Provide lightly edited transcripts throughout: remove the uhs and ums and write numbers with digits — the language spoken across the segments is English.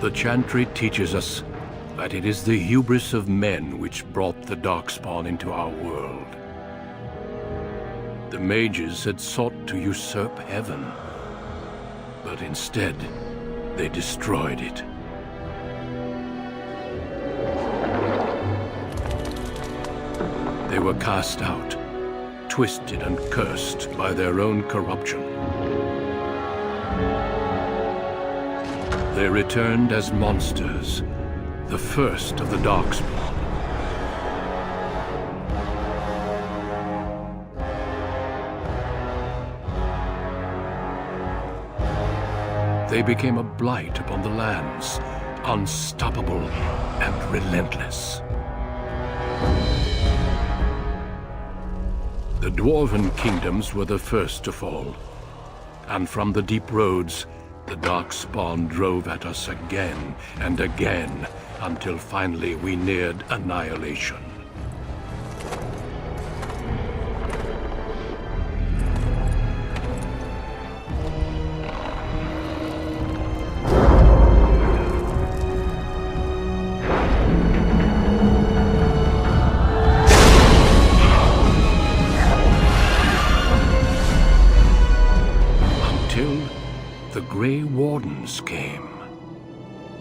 The Chantry teaches us that it is the hubris of men which brought the Darkspawn into our world. The mages had sought to usurp heaven, but instead, they destroyed it. They were cast out, twisted and cursed by their own corruption. They returned as monsters, the first of the Darkspawn. They became a blight upon the lands, unstoppable and relentless. The Dwarven kingdoms were the first to fall, and from the deep roads, the Darkspawn drove at us again and again, until finally we neared annihilation. The Grey Wardens came.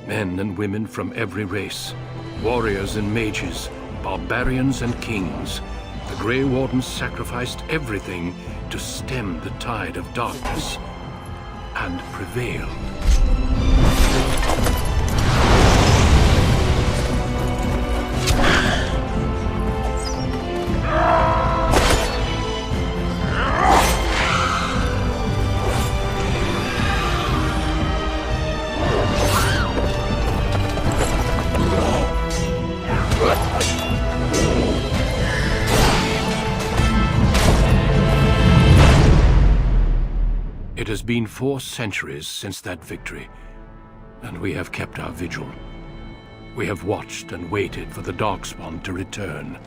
Men and women from every race, warriors and mages, barbarians and kings. The Grey Wardens sacrificed everything to stem the tide of darkness, and prevailed. It has been 4 centuries since that victory, and we have kept our vigil. We have watched and waited for the Darkspawn to return.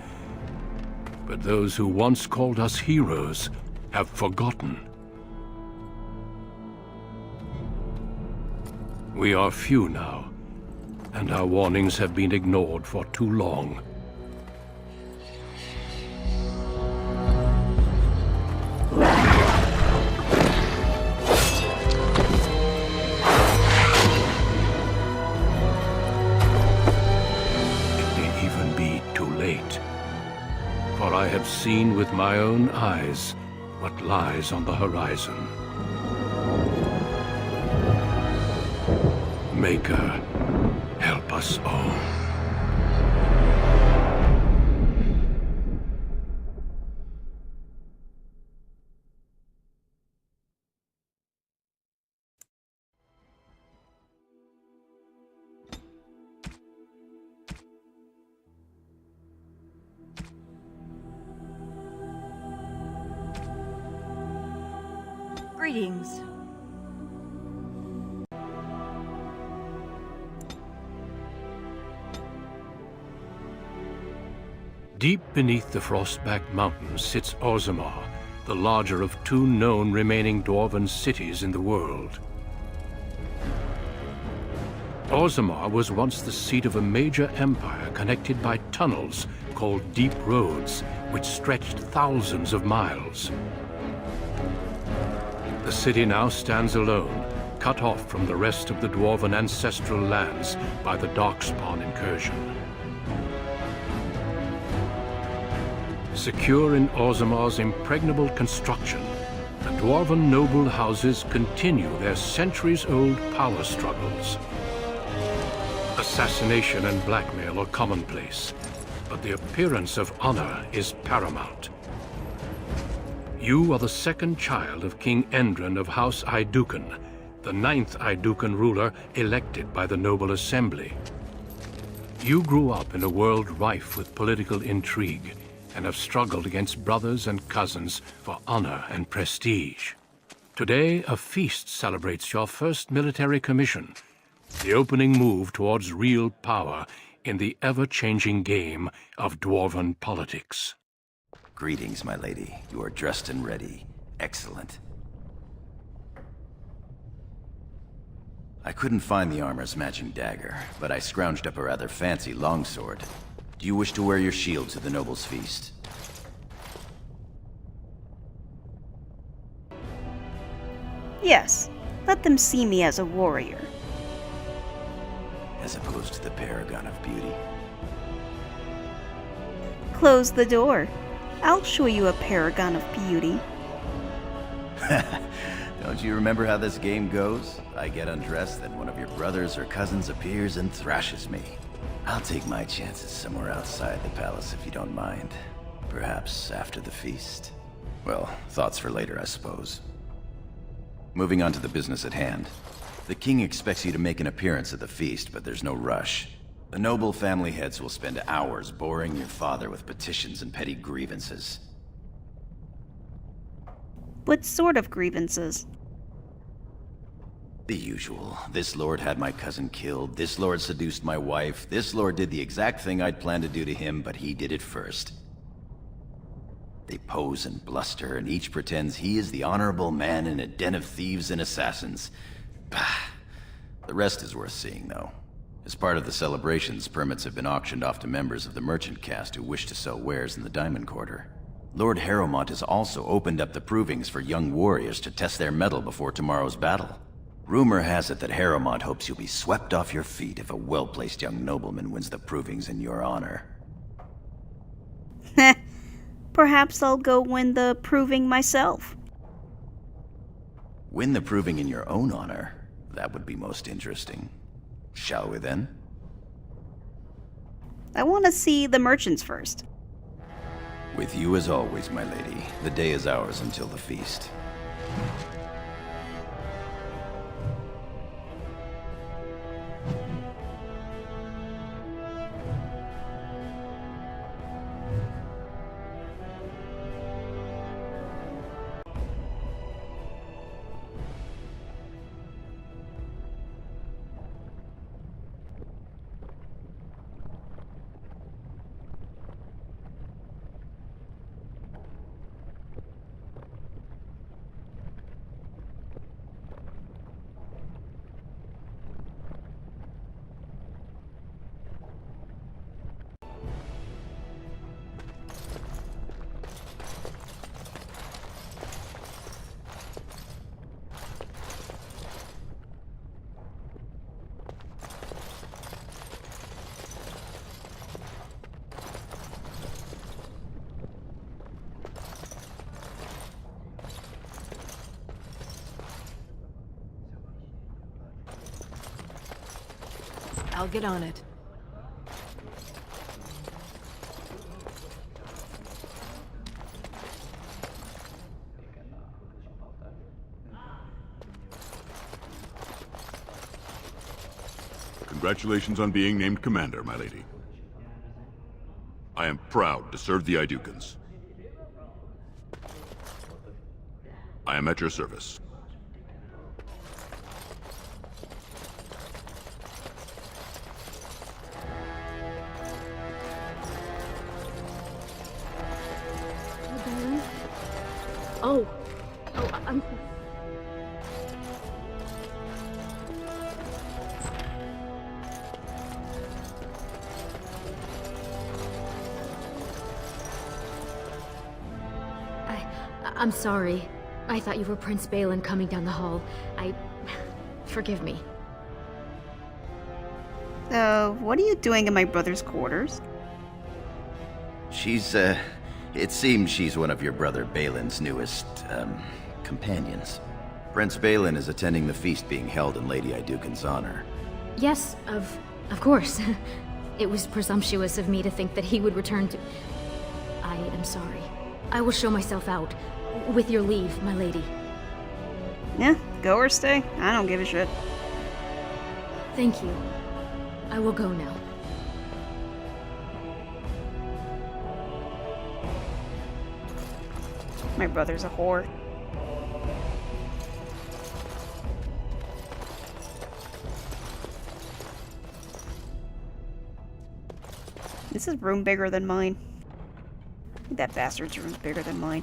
But those who once called us heroes have forgotten. We are few now, and our warnings have been ignored for too long. For I have seen with my own eyes what lies on the horizon. Maker, help us all. Greetings. Deep beneath the Frostback Mountains sits Orzammar, the larger of 2 known remaining Dwarven cities in the world. Orzammar was once the seat of a major empire connected by tunnels called Deep Roads, which stretched thousands of miles. The city now stands alone, cut off from the rest of the Dwarven ancestral lands by the Darkspawn incursion. Secure in Orzammar's impregnable construction, the Dwarven noble houses continue their centuries-old power struggles. Assassination and blackmail are commonplace, but the appearance of honor is paramount. You are the 2nd child of King Endren of House Aeducan, the 9th Aeducan ruler elected by the Noble Assembly. You grew up in a world rife with political intrigue, and have struggled against brothers and cousins for honor and prestige. Today, a feast celebrates your first military commission, the opening move towards real power in the ever-changing game of Dwarven politics. Greetings, my lady. You are dressed and ready. Excellent. I couldn't find the armor's matching dagger, but I scrounged up a rather fancy longsword. Do you wish to wear your shield to the noble's feast? Yes, let them see me as a warrior. As opposed to the paragon of beauty. Close the door. I'll show you a paragon of beauty. Don't you remember how this game goes? I get undressed, then one of your brothers or cousins appears and thrashes me. I'll take my chances somewhere outside the palace if you don't mind. Perhaps after the feast. Well, thoughts for later, I suppose. Moving on to the business at hand. The king expects you to make an appearance at the feast, but there's no rush. The noble family heads will spend hours boring your father with petitions and petty grievances. What sort of grievances? The usual. This lord had my cousin killed, this lord seduced my wife, this lord did the exact thing I'd planned to do to him, but he did it first. They pose and bluster, and each pretends he is the honorable man in a den of thieves and assassins. Bah. The rest is worth seeing, though. As part of the celebrations, permits have been auctioned off to members of the merchant caste who wish to sell wares in the Diamond Quarter. Lord Harrowmont has also opened up the provings for young warriors to test their mettle before tomorrow's battle. Rumor has it that Harrowmont hopes you'll be swept off your feet if a well-placed young nobleman wins the provings in your honor. Heh. Perhaps I'll go win the proving myself. Win the proving in your own honor? That would be most interesting. Shall we then? I want to see the merchants first. With you as always, my lady. The day is ours until the feast. I'll get on it. Congratulations on being named commander, my lady. I am proud to serve the Idukans. I am at your service. Oh, I'm... I'm sorry. I thought you were Prince Balin coming down the hall. Forgive me. What are you doing in my brother's quarters? It seems she's one of your brother Balin's newest, companions. Prince Balin is attending the feast being held in Lady Iduken's honor. Yes, of course. It was presumptuous of me to think that he would return to... I am sorry. I will show myself out. With your leave, my lady. Yeah, go or stay. I don't give a shit. Thank you. I will go now. My brother's a whore. This is room bigger than mine. I think that bastard's room's bigger than mine.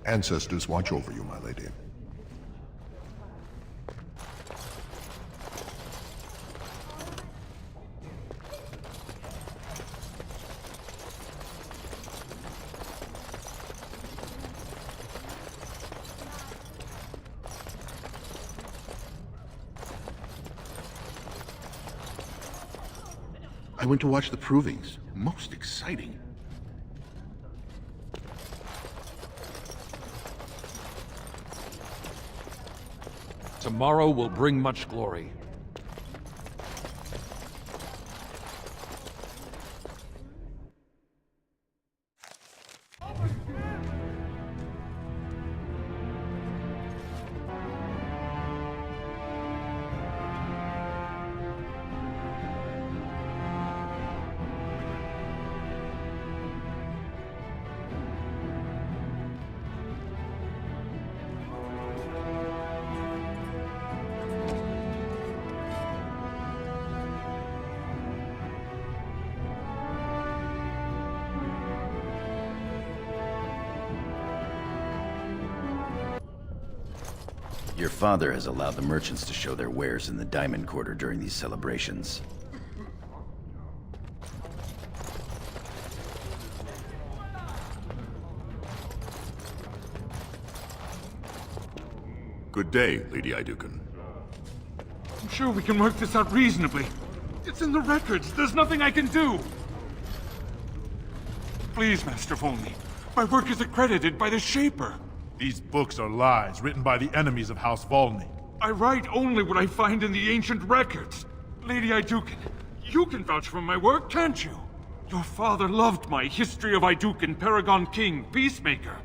Ancestors watch over you, my lady. I went to watch the provings. Most exciting. Tomorrow will bring much glory. Your father has allowed the merchants to show their wares in the Diamond Quarter during these celebrations. Good day, Lady Iduken. I'm sure we can work this out reasonably. It's in the records. There's nothing I can do. Please, Master Volney. My work is accredited by the Shaper. These books are lies written by the enemies of House Volney. I write only what I find in the ancient records. Lady Iduken, you can vouch for my work, can't you? Your father loved my History of Iduken, Paragon King, Peacemaker.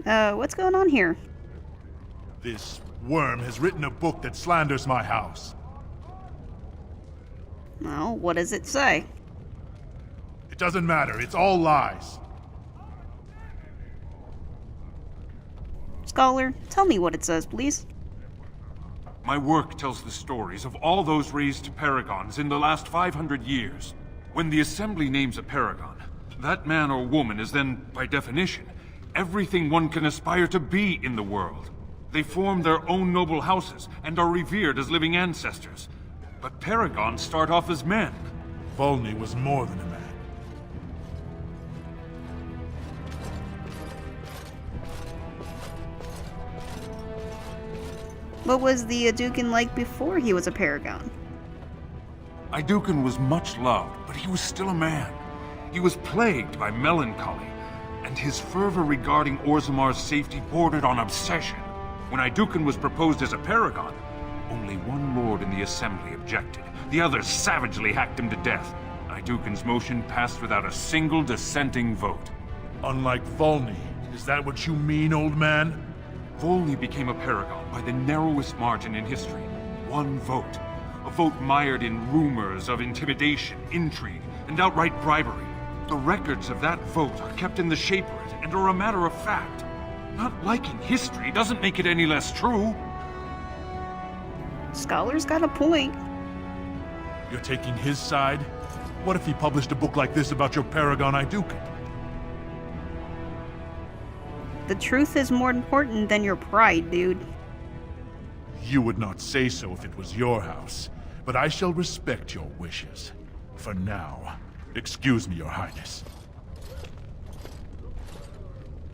What's going on here? This worm has written a book that slanders my house. Well, what does it say? It doesn't matter, it's all lies. Scholar, tell me what it says, please. My work tells the stories of all those raised paragons in the last 500 years. When the Assembly names a paragon, that man or woman is then, by definition, everything one can aspire to be in the world. They form their own noble houses and are revered as living ancestors. But paragons start off as men. Volney was more than a man. What was the Aducan like before he was a paragon? Iduken was much loved, but he was still a man. He was plagued by melancholy, and his fervor regarding Orzamar's safety bordered on obsession. When Iduken was proposed as a paragon, only one lord in the Assembly objected. The others savagely hacked him to death. Iduken's motion passed without a single dissenting vote. Unlike Volney, is that what you mean, old man? Volney became a paragon by the narrowest margin in history. One vote. A vote mired in rumors of intimidation, intrigue, and outright bribery. The records of that vote are kept in the Shaperate and are a matter of fact. Not liking history doesn't make it any less true. Scholar's got a point. You're taking his side? What if he published a book like this about your paragon Iduken? The truth is more important than your pride, dude. You would not say so if it was your house, but I shall respect your wishes. For now, excuse me, Your Highness.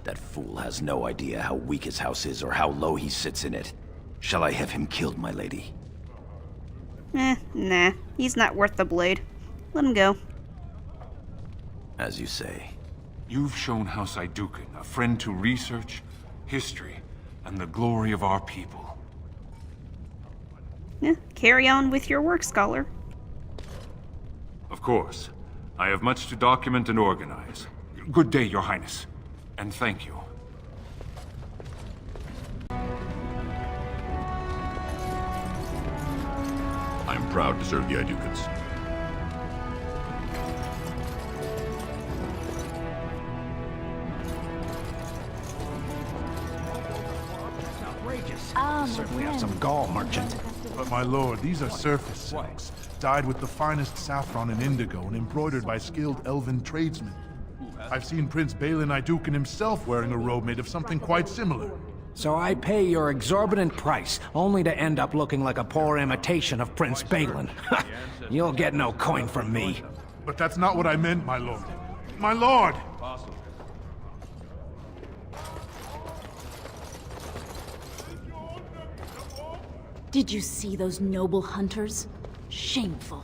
That fool has no idea how weak his house is or how low he sits in it. Shall I have him killed, my lady? Nah. He's not worth the blade. Let him go. As you say. You've shown House Iduken a friend to research, history, and the glory of our people. Carry on with your work, Scholar. Of course. I have much to document and organize. Good day, Your Highness. And thank you. I am proud to serve the Idukens. Certainly have some gall, merchant. But my lord, these are surface silks, dyed with the finest saffron and indigo and embroidered by skilled elven tradesmen. I've seen Prince Balin Iduken himself wearing a robe made of something quite similar. So I pay your exorbitant price, only to end up looking like a poor imitation of Prince Balin. You'll get no coin from me. But that's not what I meant, my lord. My lord! Did you see those noble hunters? Shameful.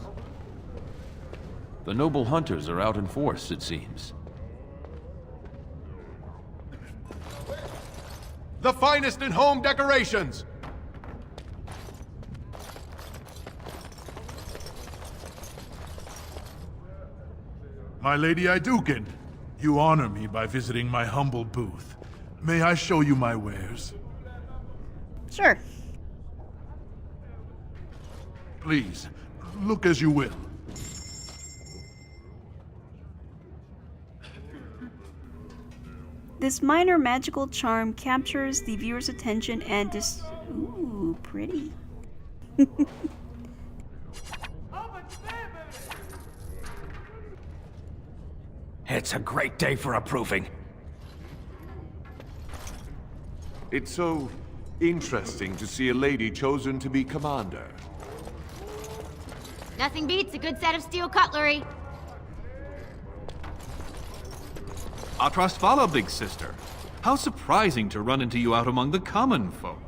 The noble hunters are out in force, it seems. The finest in home decorations! My Lady Iduken, you honor me by visiting my humble booth. May I show you my wares? Sure. Please, look as you will. This minor magical charm captures the viewer's attention and ooh, pretty. It's a great day for approving. It's so interesting to see a lady chosen to be commander. Nothing beats a good set of steel cutlery. Atras Vala, big sister. How surprising to run into you out among the common folk.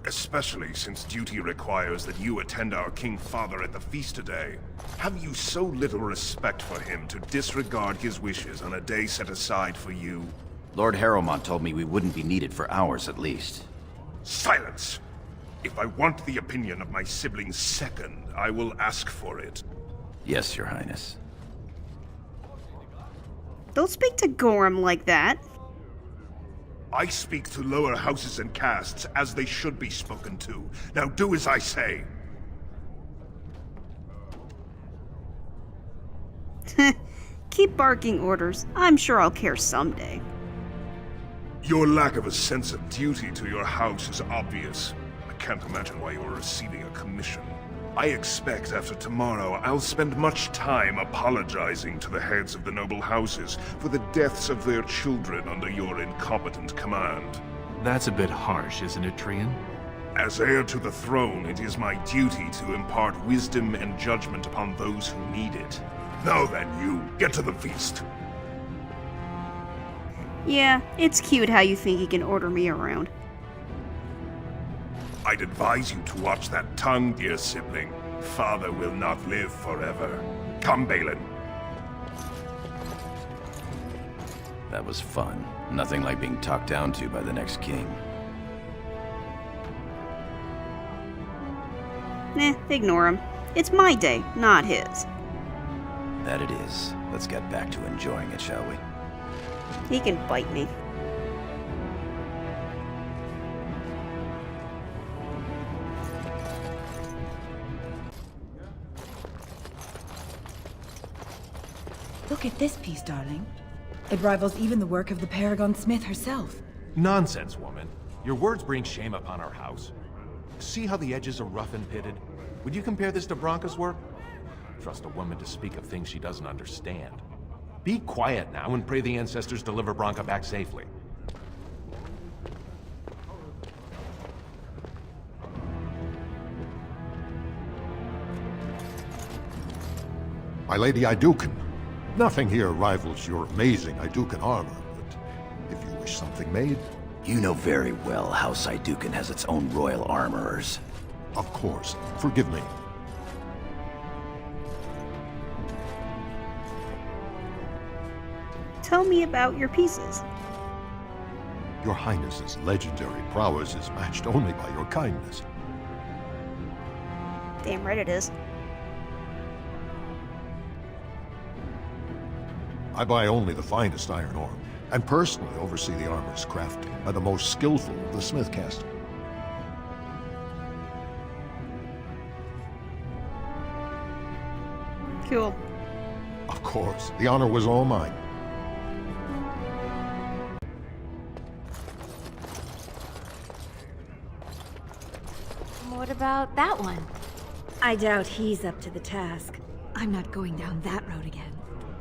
Especially since duty requires that you attend our King Father at the feast today. Have you so little respect for him to disregard his wishes on a day set aside for you? Lord Harrowmont told me we wouldn't be needed for hours at least. Silence! If I want the opinion of my sibling's second, I will ask for it. Yes, Your Highness. Don't speak to Gorham like that. I speak to lower houses and castes as they should be spoken to. Now do as I say. Keep barking orders. I'm sure I'll care someday. Your lack of a sense of duty to your house is obvious. I can't imagine why you are receiving a commission. I expect after tomorrow I'll spend much time apologizing to the heads of the noble houses for the deaths of their children under your incompetent command. That's a bit harsh, isn't it, Trian? As heir to the throne, it is my duty to impart wisdom and judgment upon those who need it. Now then, you, get to the feast. Yeah, it's cute how you think you can order me around. I'd advise you to watch that tongue, dear sibling. Father will not live forever. Come, Balin. That was fun. Nothing like being talked down to by the next king. Ignore him. It's my day, not his. That it is. Let's get back to enjoying it, shall we? He can bite me. Look at this piece, darling. It rivals even the work of the Paragon Smith herself. Nonsense, woman. Your words bring shame upon our house. See how the edges are rough and pitted? Would you compare this to Branca's work? Trust a woman to speak of things she doesn't understand. Be quiet now and pray the ancestors deliver Branca back safely. My Lady Iduken, nothing here rivals your amazing Iduken armor, but if you wish something made... You know very well House Iduken has its own royal armorers. Of course. Forgive me. Tell me about your pieces. Your Highness's legendary prowess is matched only by your kindness. Damn right it is. I buy only the finest iron ore, and personally oversee the armor's crafting by the most skillful of the smith caste. Cool. Of course, the honor was all mine. What about that one? I doubt he's up to the task. I'm not going down that road again.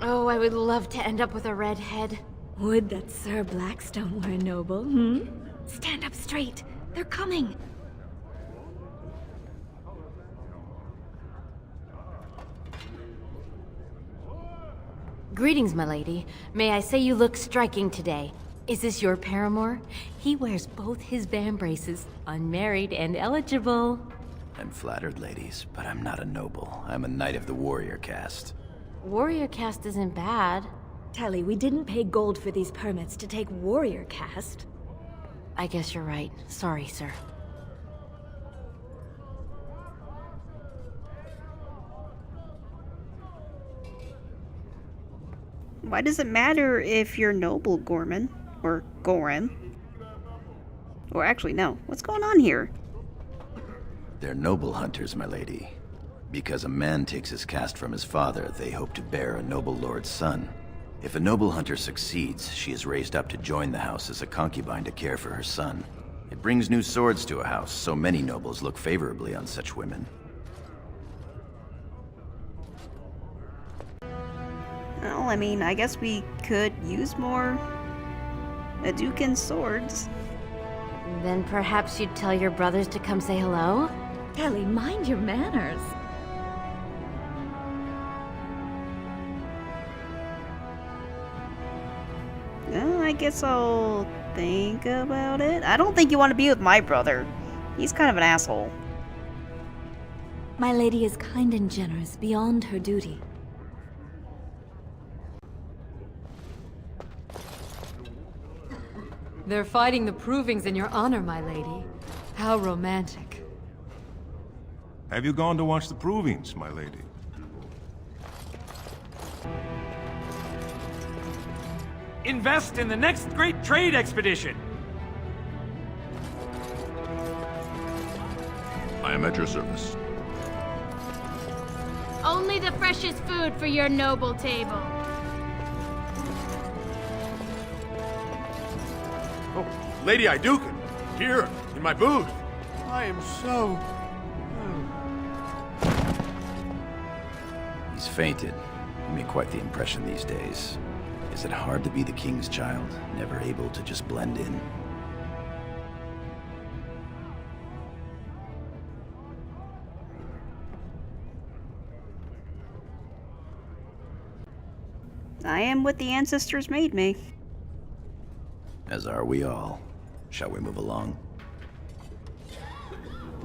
Oh, I would love to end up with a redhead. Would that Sir Blackstone were a noble, hmm? Stand up straight. They're coming. Greetings, my lady. May I say you look striking today. Is this your paramour? He wears both his vambraces, unmarried and eligible. I'm flattered, ladies, but I'm not a noble. I'm a knight of the warrior caste. Warrior caste isn't bad. Tally, we didn't pay gold for these permits to take warrior caste. I guess you're right. Sorry, sir. Why does it matter if you're noble, Gorman? Or Goran? Or actually, no. What's going on here? They're noble hunters, my lady. Because a man takes his caste from his father, they hope to bear a noble lord's son. If a noble hunter succeeds, she is raised up to join the house as a concubine to care for her son. It brings new swords to a house, so many nobles look favorably on such women. Well, I mean, I guess we could use more Hadouken swords. Then perhaps you'd tell your brothers to come say hello? Tally, mind your manners. Well, I guess I'll think about it. I don't think you want to be with my brother. He's kind of an asshole. My lady is kind and generous beyond her duty. They're fighting the provings in your honor, my lady. How romantic. Have you gone to watch the provings, my lady? Invest in the next great trade expedition! I am at your service. Only the freshest food for your noble table. Oh, Lady Iduken, here, in my booth. I am so... He's fainted. You make quite the impression these days. Is it hard to be the king's child, never able to just blend in? I am what the ancestors made me. As are we all. Shall we move along?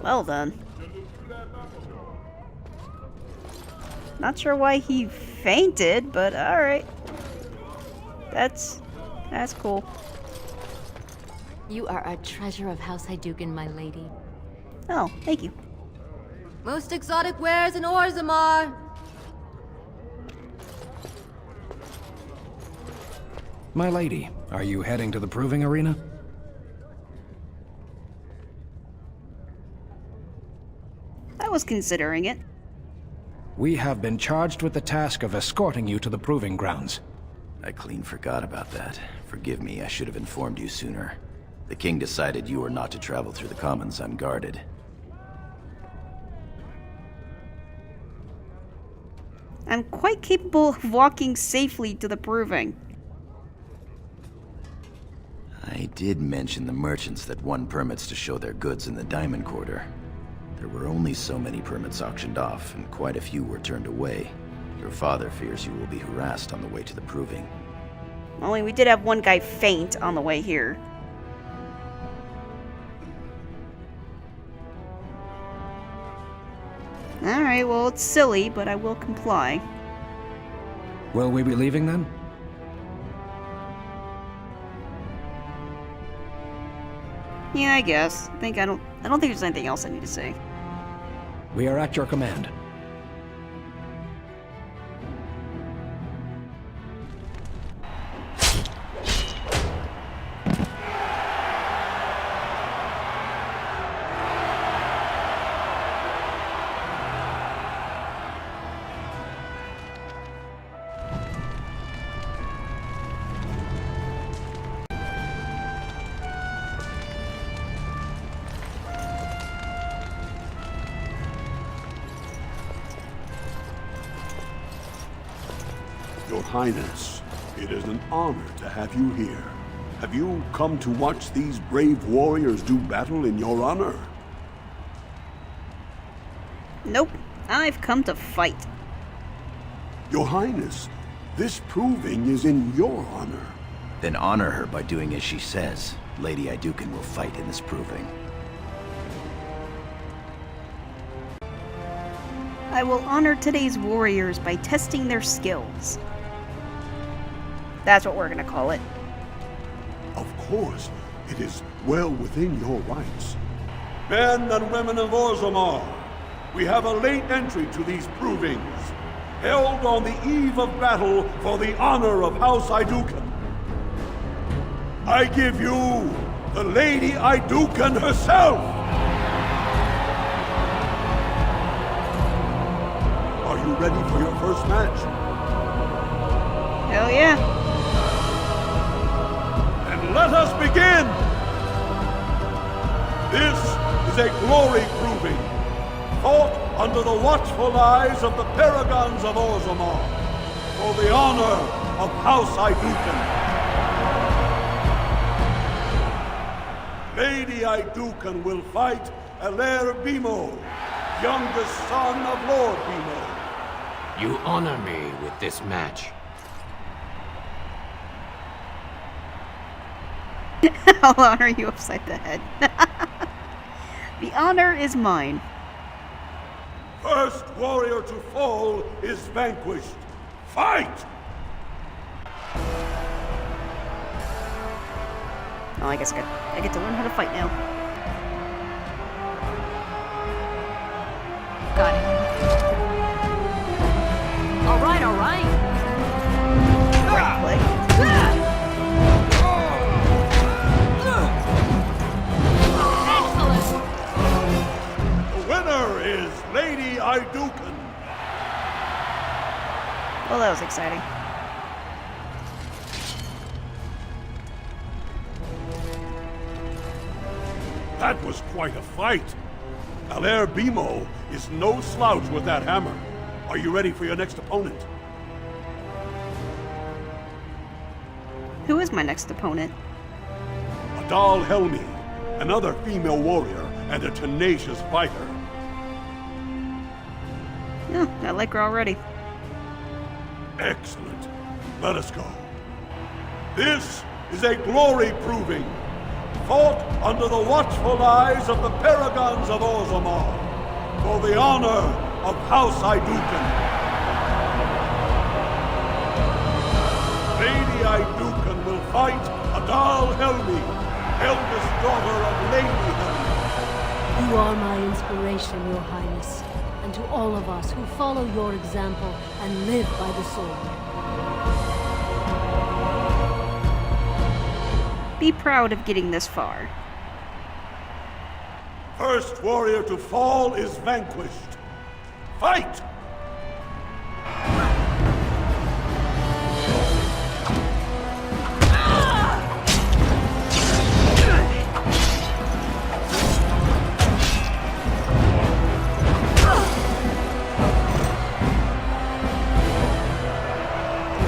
Well then. Not sure why he fainted, but alright. That's cool. You are a treasure of House Hadouken, my lady. Oh, thank you. Most exotic wares in Orzammar! My lady, are you heading to the proving arena? I was considering it. We have been charged with the task of escorting you to the proving grounds. I clean forgot about that. Forgive me, I should have informed you sooner. The king decided you were not to travel through the commons unguarded. I'm quite capable of walking safely to the proving. I did mention the merchants that won permits to show their goods in the Diamond Quarter. There were only so many permits auctioned off, and quite a few were turned away. Your father fears you will be harassed on the way to the proving. Only we did have one guy faint on the way here. Alright, well, it's silly, but I will comply. Will we be leaving then? Yeah, I guess. I don't think there's anything else I need to say. We are at your command. Your Highness, It is an honor to have you here. Have you come to watch these brave warriors do battle in your honor? Nope. I've come to fight. Your Highness, this proving is in your honor. Then honor her by doing as she says. Lady Iduken will fight in this proving. I will honor today's warriors by testing their skills. That's what we're gonna call it. Of course, it is well within your rights. Men and women of Orzammar, we have a late entry to these provings, held on the eve of battle for the honor of House Iduken. I give you the Lady Iduken herself! Are you ready for your first match? Hell yeah. And let us begin! This is a glory proving, fought under the watchful eyes of the paragons of Orzammar, for the honor of House Iduken. Lady Iduken will fight Alair Bimo, youngest son of Lord Bimo. You honor me with this match. I'll honor you upside the head. The honor is mine. First warrior to fall is vanquished. Fight! Oh, I guess I get to learn how to fight now. Got it. All right, all right. Right click. The winner is Lady Iduken. Well, that was exciting. That was quite a fight. Alair Bimo is no slouch with that hammer. Are you ready for your next opponent? Who is my next opponent? Adal Helmi, another female warrior and a tenacious fighter. Yeah, I like her already. Excellent. Let us go. This is a glory proving, fought under the watchful eyes of the paragons of Orzammar, for the honor of House Iduken. Lady Iduken will fight Adal Helmi, eldest daughter of Lady Helmi. You are my inspiration, Your Highness, and to all of us who follow your example and live by the sword. Be proud of getting this far. First warrior to fall is vanquished. Fight!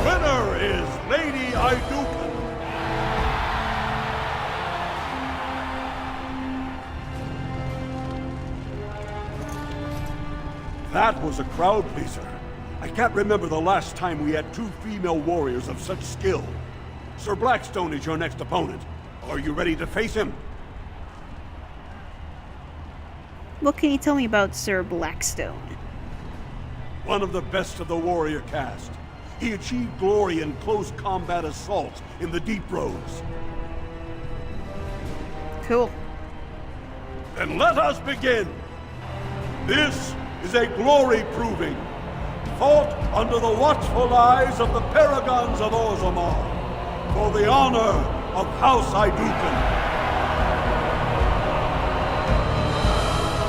Winner is Lady Iduken. That was a crowd pleaser. I can't remember the last time we had two female warriors of such skill. Sir Blackstone is your next opponent. Are you ready to face him? What can you tell me about Sir Blackstone? One of the best of the warrior caste. He achieved glory in close combat assaults in the Deep Roads. Cool. Then let us begin. This is a glory proving, fought under the watchful eyes of the paragons of Orzammar, for the honor of House Iduken.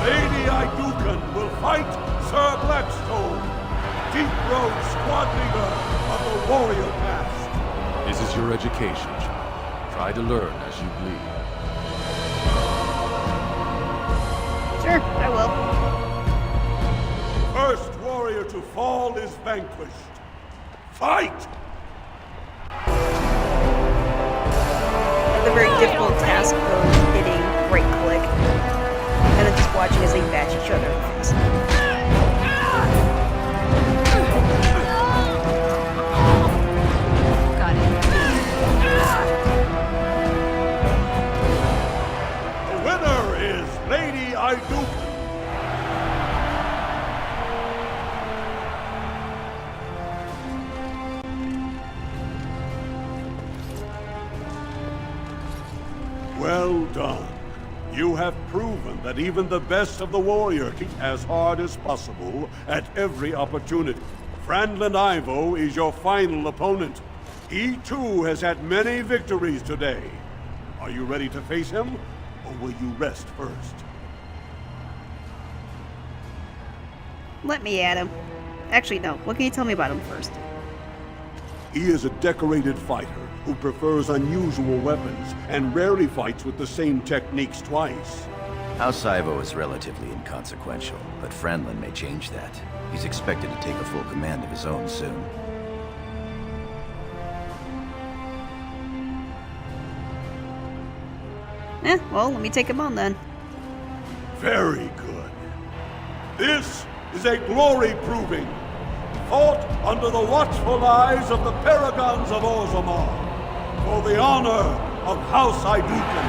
Lady Iduken will fight Sir Blackstone, Deep Road squad leader of the warrior caste. This is your education, child. Try to learn as you bleed. Sure, I will. First warrior to fall is vanquished. Fight! the very difficult task of hitting right click, and then just watching as they bash each other in the face. Got it. The winner is Lady Iduken. Well done. You have proven that even the best of the warrior can as hard as possible at every opportunity. Franlin Ivo is your final opponent. He too has had many victories today. Are you ready to face him, or will you rest first? Let me at him. Actually, no. What can you tell me about him first? He is a decorated fighter who prefers unusual weapons and rarely fights with the same techniques twice. House Ivo is relatively inconsequential, but Franlin may change that. He's expected to take a full command of his own soon. Well, let me take him on then. Very good. This is a glory proving, fought under the watchful eyes of the paragons of Orzammar, for the honor of House Iduken.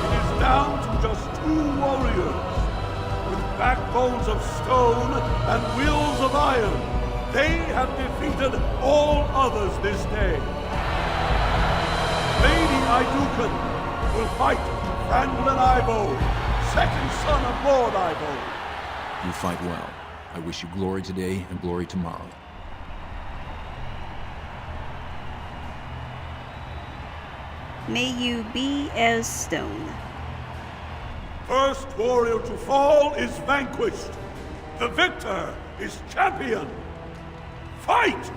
It is down to just 2 warriors, with backbones of stone and wheels of iron. They have defeated all others this day. Lady Iduken will fight Franlin Ivo, second son of Lord Ivo. You fight well. I wish you glory today and glory tomorrow. May you be as stone. First warrior to fall is vanquished. The victor is champion. Fight!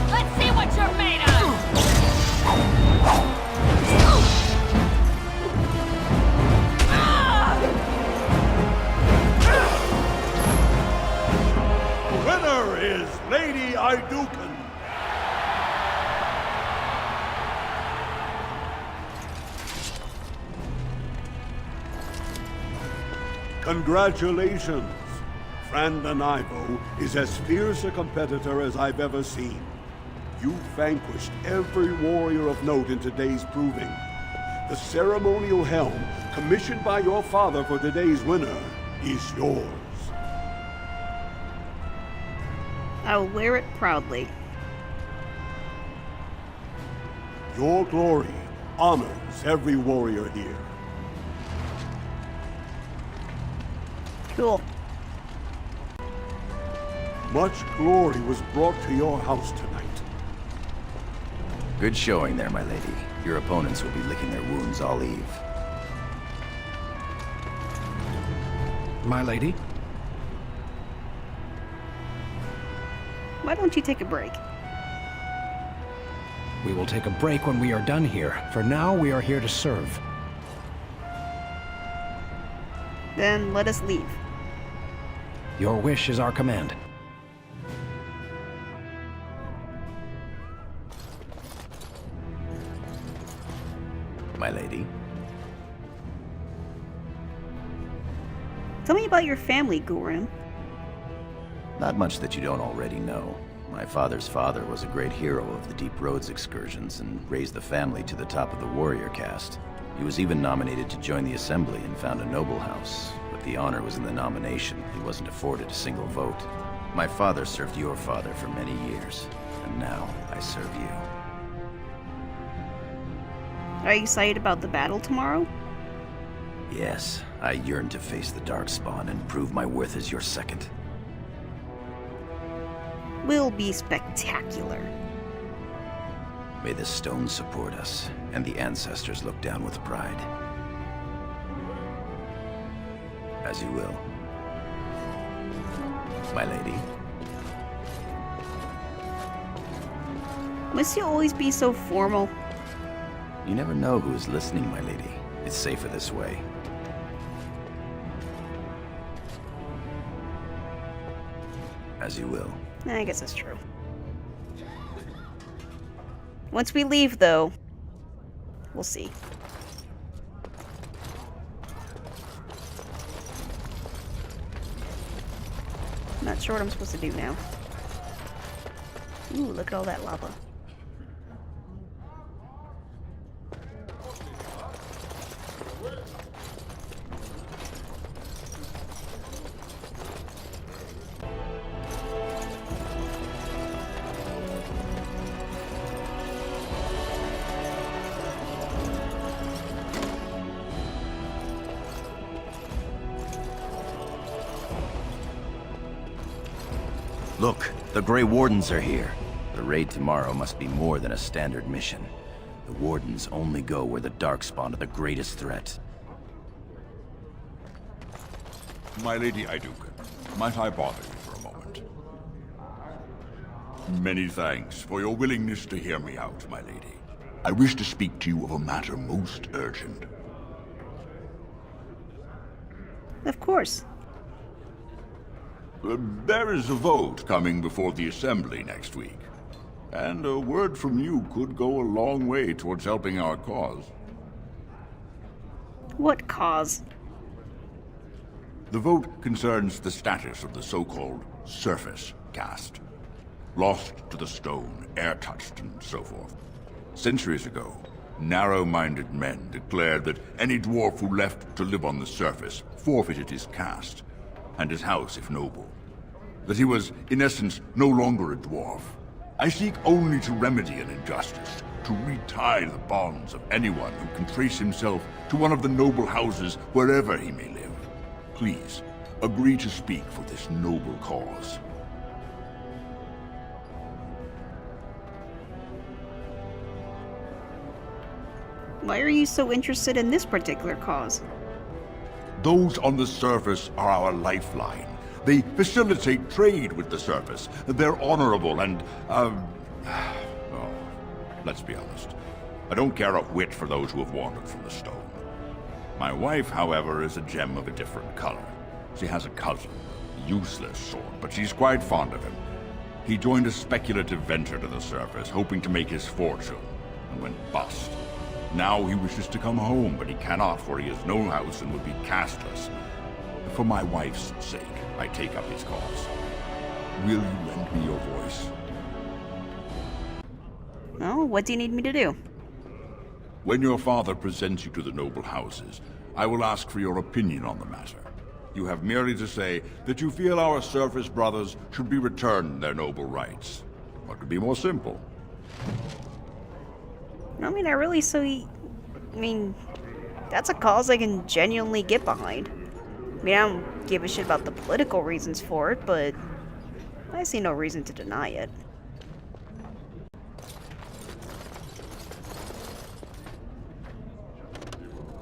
Let's see what you're made of! The winner is Lady Iduken. Congratulations. Franlin Ivo is as fierce a competitor as I've ever seen. You vanquished every warrior of note in today's proving. The ceremonial helm, commissioned by your father for today's winner, is yours. I will wear it proudly. Your glory honors every warrior here. Cool. Much glory was brought to your house tonight. Good showing there, my lady. Your opponents will be licking their wounds all eve. My lady? Why don't you take a break? We will take a break when we are done here. For now, we are here to serve. Then let us leave. Your wish is our command. My lady. Tell me about your family, Goran. Not much that you don't already know. My father's father was a great hero of the Deep Roads excursions and raised the family to the top of the warrior caste. He was even nominated to join the assembly and found a noble house, but the honor was in the nomination. He wasn't afforded a single vote. My father served your father for many years, and now I serve you. Are you excited about the battle tomorrow? Yes, I yearn to face the Darkspawn and prove my worth as your second. Will be spectacular. May the stone support us, and the ancestors look down with pride. As you will. My lady. Must you always be so formal? You never know who is listening, my lady. It's safer this way. As you will. I guess that's true. Once we leave, though, we'll see. Not sure what I'm supposed to do now. Ooh, look at all that lava. Look, the Grey Wardens are here. The raid tomorrow must be more than a standard mission. The Wardens only go where the Darkspawn are the greatest threat. My Lady Iduken, might I bother you for a moment? Many thanks for your willingness to hear me out, my lady. I wish to speak to you of a matter most urgent. Of course. There is a vote coming before the Assembly next week. And a word from you could go a long way towards helping our cause. What cause? The vote concerns the status of the so-called surface caste. Lost to the stone, air-touched, and so forth. Centuries ago, narrow-minded men declared that any dwarf who left to live on the surface forfeited his caste, and his house if noble. That he was, in essence, no longer a dwarf. I seek only to remedy an injustice, to retie the bonds of anyone who can trace himself to one of the noble houses wherever he may live. Please, agree to speak for this noble cause. Why are you so interested in this particular cause? Those on the surface are our lifeline. They facilitate trade with the surface. They're honorable and, let's be honest. I don't care a whit for those who have wandered from the stone. My wife, however, is a gem of a different color. She has a cousin, a useless sort, but she's quite fond of him. He joined a speculative venture to the surface, hoping to make his fortune, and went bust. Now he wishes to come home, but he cannot, for he has no house and would be casteless. For my wife's sake, I take up his cause. Will you lend me your voice? Oh, what do you need me to do? When your father presents you to the noble houses, I will ask for your opinion on the matter. You have merely to say that you feel our surface brothers should be returned their noble rights. What could be more simple? I mean, that's a cause I can genuinely get behind. I mean, I don't give a shit about the political reasons for it, but I see no reason to deny it.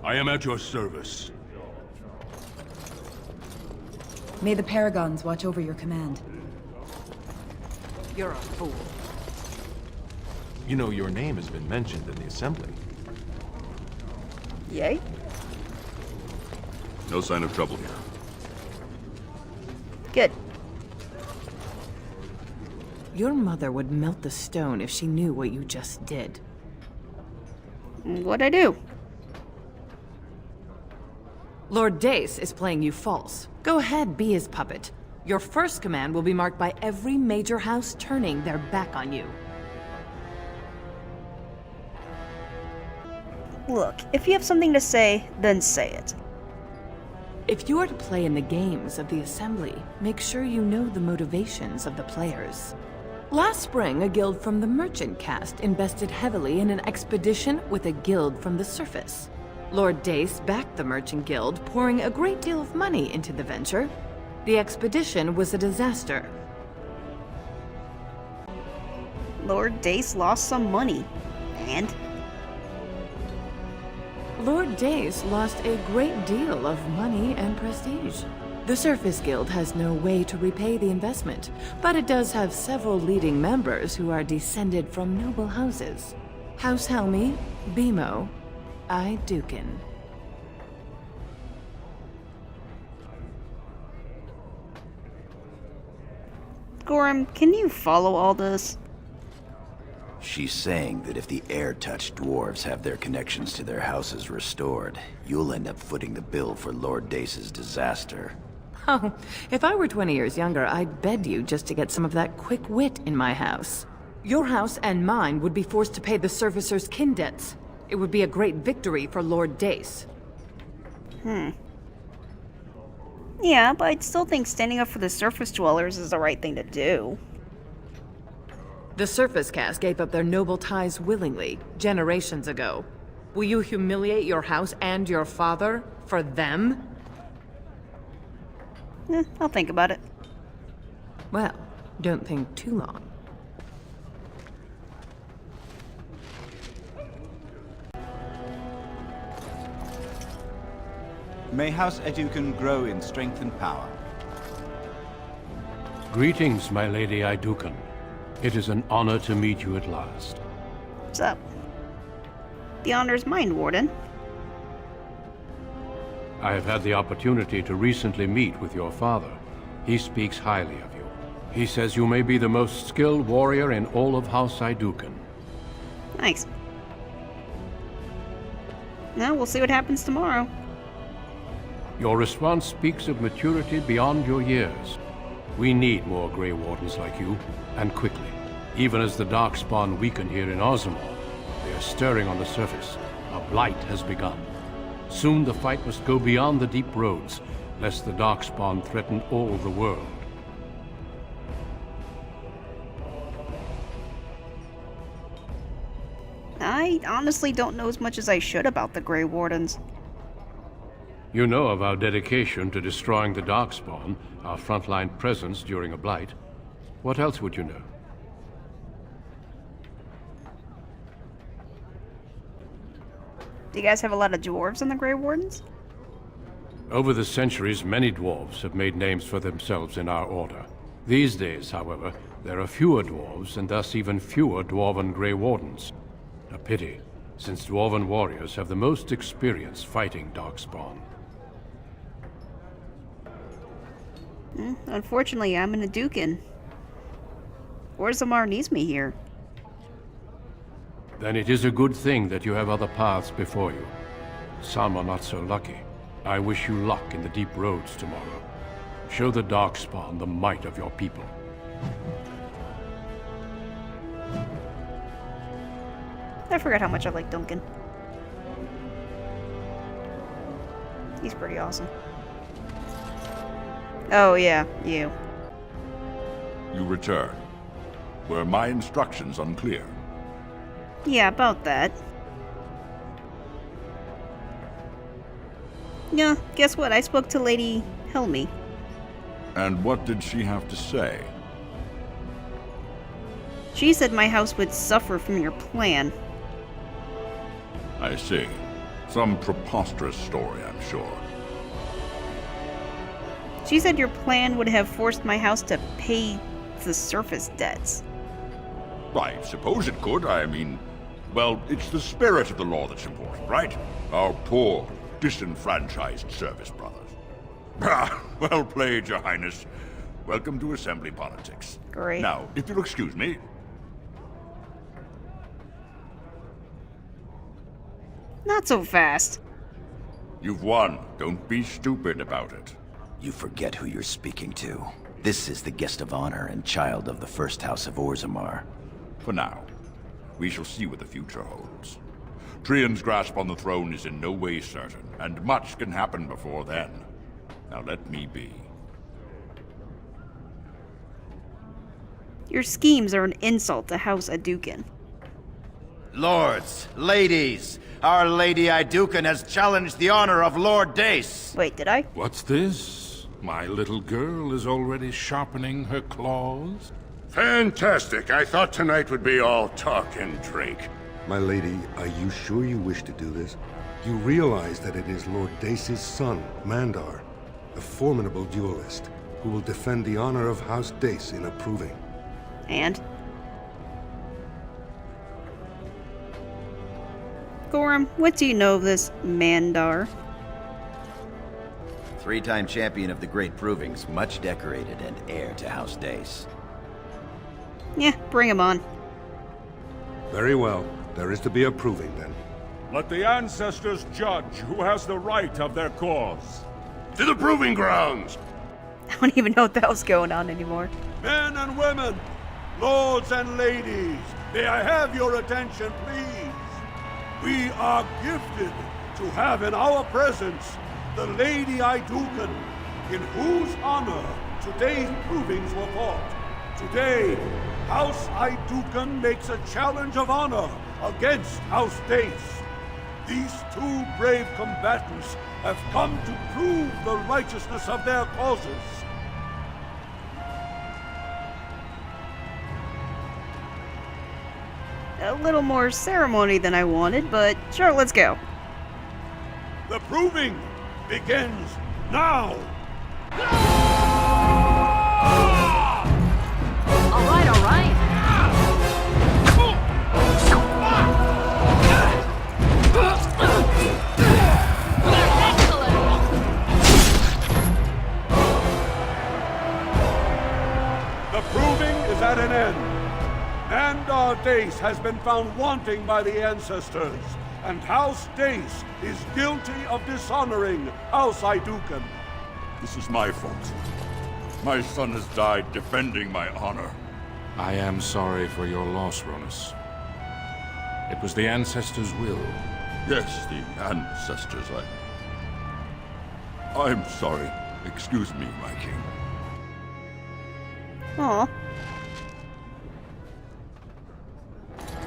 I am at your service. May the Paragons watch over your command. You're a fool. You know, your name has been mentioned in the Assembly. Yay? No sign of trouble here. Good. Your mother would melt the stone if she knew what you just did. What'd I do? Lord Dace is playing you false. Go ahead, be his puppet. Your first command will be marked by every major house turning their back on you. Look, if you have something to say, then say it. If you are to play in the games of the Assembly, make sure you know the motivations of the players. Last spring, a guild from the Merchant caste invested heavily in an expedition with a guild from the surface. Lord Dace backed the Merchant Guild, pouring a great deal of money into the venture. The expedition was a disaster. Lord Dace lost some money. And? Lord Dace lost a great deal of money and prestige. The Surface Guild has no way to repay the investment, but it does have several leading members who are descended from noble houses. House Helmi, Bimo, Iduken. Gorham, can you follow all this? She's saying that if the air-touched dwarves have their connections to their houses restored, you'll end up footing the bill for Lord Dace's disaster. Oh, if I were 20 years younger, I'd bed you just to get some of that quick wit in my house. Your house and mine would be forced to pay the Surfacer's kin debts. It would be a great victory for Lord Dace. Yeah, but I'd still think standing up for the surface dwellers is the right thing to do. The Surface Caste gave up their noble ties willingly, generations ago. Will you humiliate your house and your father for them? I'll think about it. Well, don't think too long. May House Educan grow in strength and power. Greetings, my Lady Idukan. It is an honor to meet you at last. What's up? The honor's mine, Warden. I have had the opportunity to recently meet with your father. He speaks highly of you. He says you may be the most skilled warrior in all of House Idukan. Nice. Now we'll see what happens tomorrow. Your response speaks of maturity beyond your years. We need more Grey Wardens like you, and quickly. Even as the Darkspawn weaken here in Orzammar, they are stirring on the surface. A blight has begun. Soon the fight must go beyond the deep roads, lest the Darkspawn threaten all the world. I honestly don't know as much as I should about the Grey Wardens. You know of our dedication to destroying the Darkspawn, our frontline presence during a blight. What else would you know? Do you guys have a lot of dwarves in the Grey Wardens? Over the centuries, many dwarves have made names for themselves in our order. These days, however, there are fewer dwarves and thus even fewer dwarven Grey Wardens. A pity, since dwarven warriors have the most experience fighting Darkspawn. Unfortunately, I'm an Aducan. Orzammar needs me here. Then it is a good thing that you have other paths before you. Some are not so lucky. I wish you luck in the deep roads tomorrow. Show the Darkspawn the might of your people. I forgot how much I like Duncan. He's pretty awesome. Oh yeah, you. You return. Were my instructions unclear? Yeah, about that. Yeah, guess what? I spoke to Lady Helmi. And what did she have to say? She said my house would suffer from your plan. I see. Some preposterous story, I'm sure. She said your plan would have forced my house to pay the surface debts. I suppose it could. I mean, well, it's the spirit of the law that's important, right? Our poor, disenfranchised service brothers. Ah, well played, Your Highness. Welcome to Assembly politics. Great. Now, if you'll excuse me. Not so fast. You've won. Don't be stupid about it. You forget who you're speaking to. This is the guest of honor and child of the first house of Orzammar. For now. We shall see what the future holds. Trian's grasp on the throne is in no way certain, and much can happen before then. Now let me be. Your schemes are an insult to House Aducan. Lords, ladies, our Lady Idukan has challenged the honor of Lord Dace. Wait, did I? What's this? My little girl is already sharpening her claws? Fantastic. I thought tonight would be all talk and drink. My lady, are you sure you wish to do this? You realize that it is Lord Dace's son, Mandar, a formidable duelist, who will defend the honor of House Dace in approving. And? Gorham, what do you know of this Mandar? Three-time champion of the Great Provings, much decorated and heir to House Dace. Yeah, bring him on. Very well. There is to be a proving, then. Let the ancestors judge who has the right of their cause. To the proving grounds! I don't even know what the hell's going on anymore. Men and women, lords and ladies, may I have your attention, please? We are gifted to have in our presence the Lady Iduken, in whose honor today's provings were fought. Today, House Iduken makes a challenge of honor against House Dace. These two brave combatants have come to prove the righteousness of their causes. A little more ceremony than I wanted, but sure, let's go. The proving begins now! Alright, alright. The proving is at an end. Mandar Dace has been found wanting by the ancestors, and House Dace is guilty of dishonoring House Iduken. This is my fault. My son has died defending my honor. I am sorry for your loss, Ronus. It was the ancestors' will. Yes, the ancestors. I'm sorry. Excuse me, my king. Aw.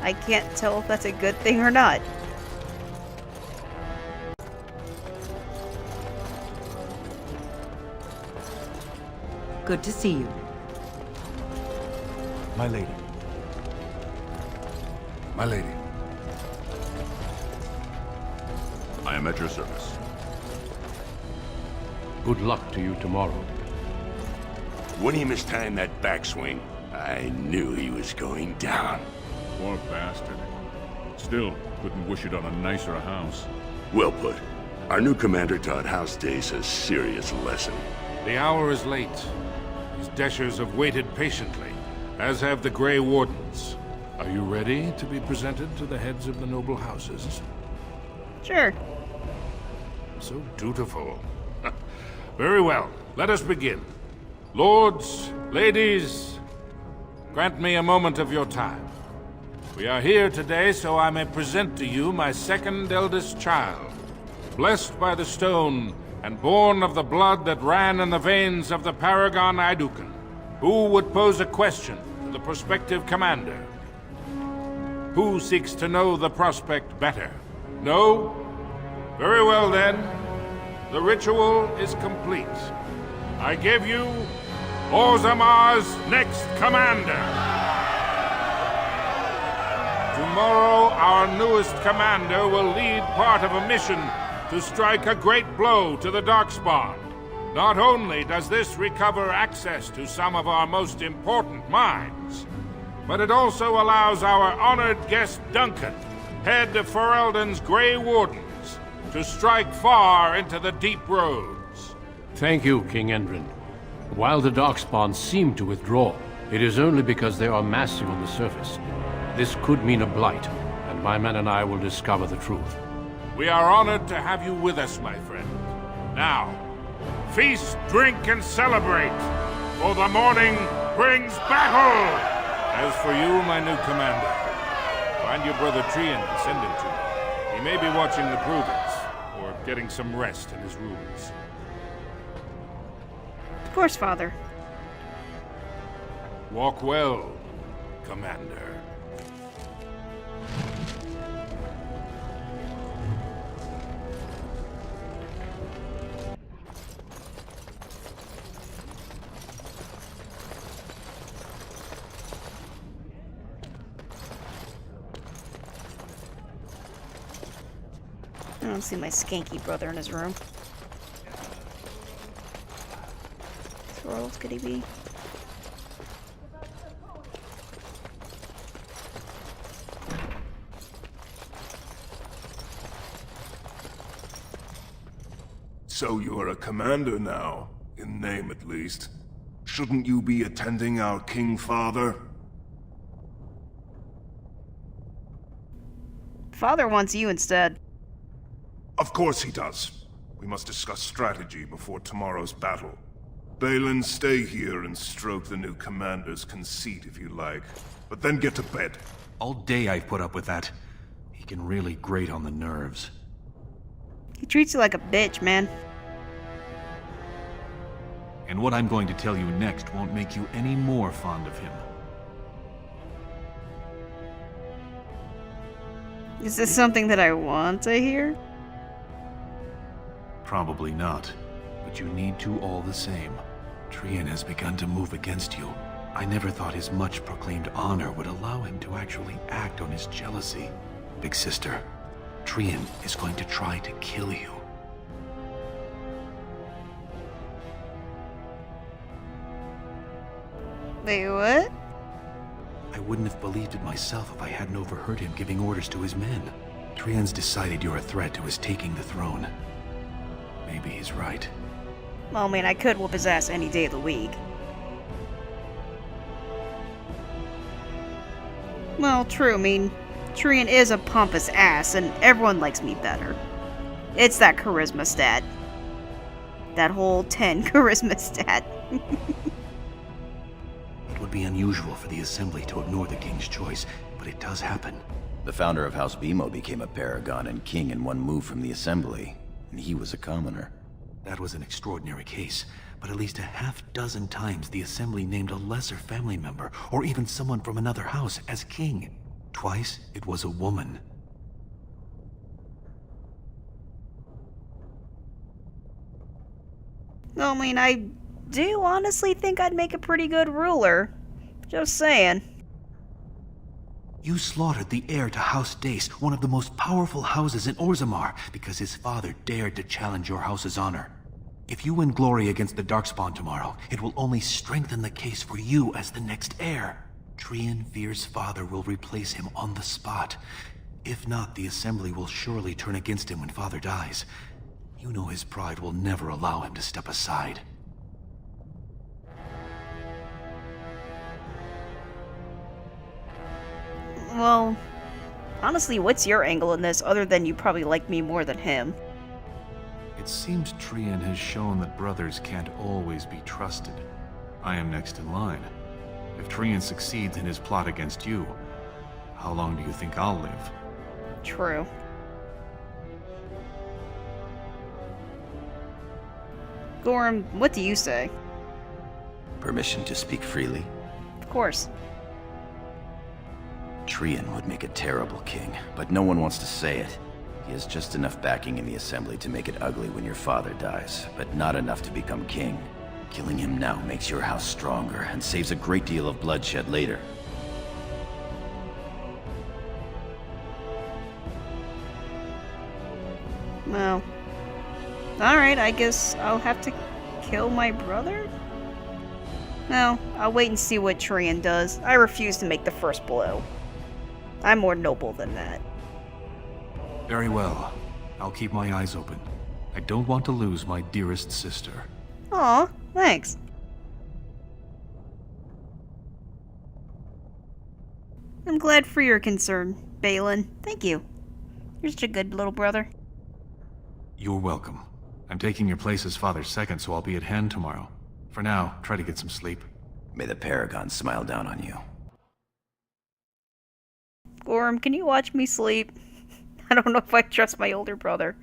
I can't tell if that's a good thing or not. Good to see you. My lady. My lady. I am at your service. Good luck to you tomorrow. When he mistimed that backswing, I knew he was going down. Poor bastard. Still, couldn't wish it on a nicer house. Well put. Our new commander taught House Dace a serious lesson. The hour is late. These Deshers have waited patiently, as have the Grey Wardens. Are you ready to be presented to the heads of the noble houses? Sure. So dutiful. Very well, let us begin. Lords, ladies, grant me a moment of your time. We are here today so I may present to you my second eldest child, blessed by the stone and born of the blood that ran in the veins of the Paragon Iduken. Who would pose a question to the prospective commander? Who seeks to know the prospect better? No? Very well then. The ritual is complete. I give you Orzammar's next commander. Tomorrow, our newest commander will lead part of a mission to strike a great blow to the Darkspawn. Not only does this recover access to some of our most important mines, but it also allows our honored guest Duncan, head of Ferelden's Grey Wardens, to strike far into the deep roads. Thank you, King Endrin. While the Darkspawn seem to withdraw, it is only because they are massive on the surface. This could mean a blight, and my men and I will discover the truth. We are honored to have you with us, my friend. Now, feast, drink, and celebrate, for the morning brings battle! As for you, my new commander, find your brother Trian and send him to me. He may be watching the provings, or getting some rest in his rooms. Of course, Father. Walk well, Commander. I don't see my skanky brother in his room. Where else could he be? So you are a commander now, in name at least. Shouldn't you be attending our King Father? Father wants you instead. Of course he does. We must discuss strategy before tomorrow's battle. Balin, stay here and stroke the new commander's conceit if you like. But then get to bed. All day I've put up with that. He can really grate on the nerves. He treats you like a bitch, man. And what I'm going to tell you next won't make you any more fond of him. Is this something that I want to hear? Probably not, but you need to all the same. Trian has begun to move against you. I never thought his much-proclaimed honor would allow him to actually act on his jealousy. Big sister, Trian is going to try to kill you. Wait, what? I wouldn't have believed it myself if I hadn't overheard him giving orders to his men. Trian's decided you're a threat to his taking the throne. Maybe he's right. Well, I mean, I could whoop his ass any day of the week. Well, true, I mean, Trian is a pompous ass, and everyone likes me better. It's that charisma stat. That whole 10 charisma stat. It would be unusual for the Assembly to ignore the King's choice, but it does happen. The founder of House Bimo became a paragon and king in one move from the Assembly, and he was a commoner. That was an extraordinary case, but at least a half-dozen times the Assembly named a lesser family member, or even someone from another house, as king. Twice, it was a woman. I mean, I do honestly think I'd make a pretty good ruler. Just saying. You slaughtered the heir to House Dace, one of the most powerful houses in Orzammar, because his father dared to challenge your house's honor. If you win glory against the Darkspawn tomorrow, it will only strengthen the case for you as the next heir. Trian fears father will replace him on the spot. If not, the Assembly will surely turn against him when father dies. You know his pride will never allow him to step aside. Well, honestly, what's your angle in this, other than you probably like me more than him? It seems Trian has shown that brothers can't always be trusted. I am next in line. If Trian succeeds in his plot against you, how long do you think I'll live? True. Gorham, what do you say? Permission to speak freely? Of course. Trian would make a terrible king, but no one wants to say it. He has just enough backing in the Assembly to make it ugly when your father dies, but not enough to become king. Killing him now makes your house stronger and saves a great deal of bloodshed later. Well, alright, I guess I'll have to kill my brother? No, I'll wait and see what Trian does. I refuse to make the first blow. I'm more noble than that. Very well. I'll keep my eyes open. I don't want to lose my dearest sister. Aw, thanks. I'm glad for your concern, Balin. Thank you. You're such a good little brother. You're welcome. I'm taking your place as father's second, so I'll be at hand tomorrow. For now, try to get some sleep. May the Paragon smile down on you. Gorham, can you watch me sleep? I don't know if I trust my older brother.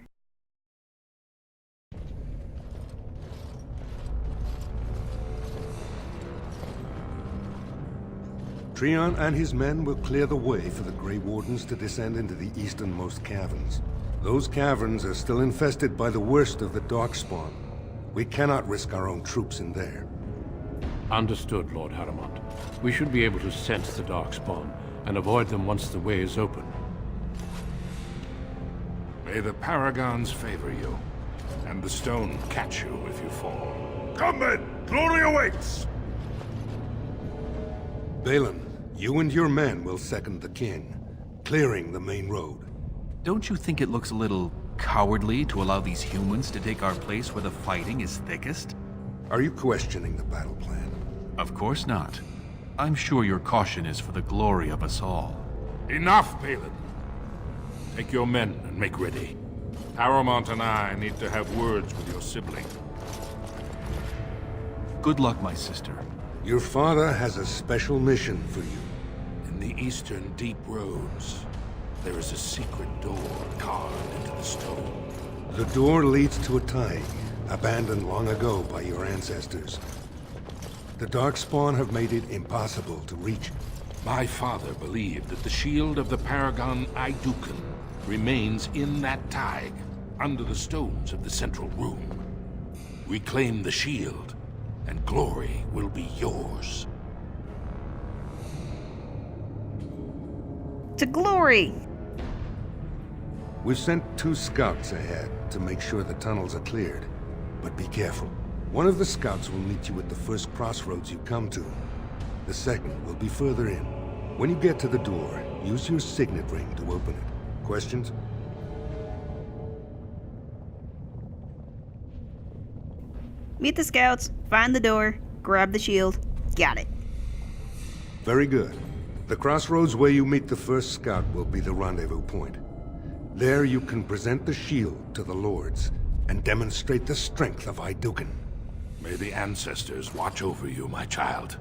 Trian and his men will clear the way for the Grey Wardens to descend into the easternmost caverns. Those caverns are still infested by the worst of the Darkspawn. We cannot risk our own troops in there. Understood, Lord Haramond. We should be able to sense the Darkspawn and avoid them once the way is open. May the Paragons favor you, and the stone catch you if you fall. Come then! Glory awaits! Balin, you and your men will second the king, clearing the main road. Don't you think it looks a little cowardly to allow these humans to take our place where the fighting is thickest? Are you questioning the battle plan? Of course not. I'm sure your caution is for the glory of us all. Enough, Balin. Take your men and make ready. Paramount and I need to have words with your sibling. Good luck, my sister. Your father has a special mission for you. In the eastern deep roads, there is a secret door carved into the stone. The door leads to a Taig, abandoned long ago by your ancestors. The Darkspawn have made it impossible to reach. My father believed that the shield of the Paragon Idukan remains in that Taig, under the stones of the central room. Reclaim the shield, and glory will be yours. To glory! We've sent 2 scouts ahead to make sure the tunnels are cleared. But be careful. One of the scouts will meet you at the first crossroads you come to. The second will be further in. When you get to the door, use your signet ring to open it. Questions? Meet the scouts, find the door, grab the shield. Got it. Very good. The crossroads where you meet the first scout will be the rendezvous point. There you can present the shield to the Lords and demonstrate the strength of Idukan. May the ancestors watch over you, my child.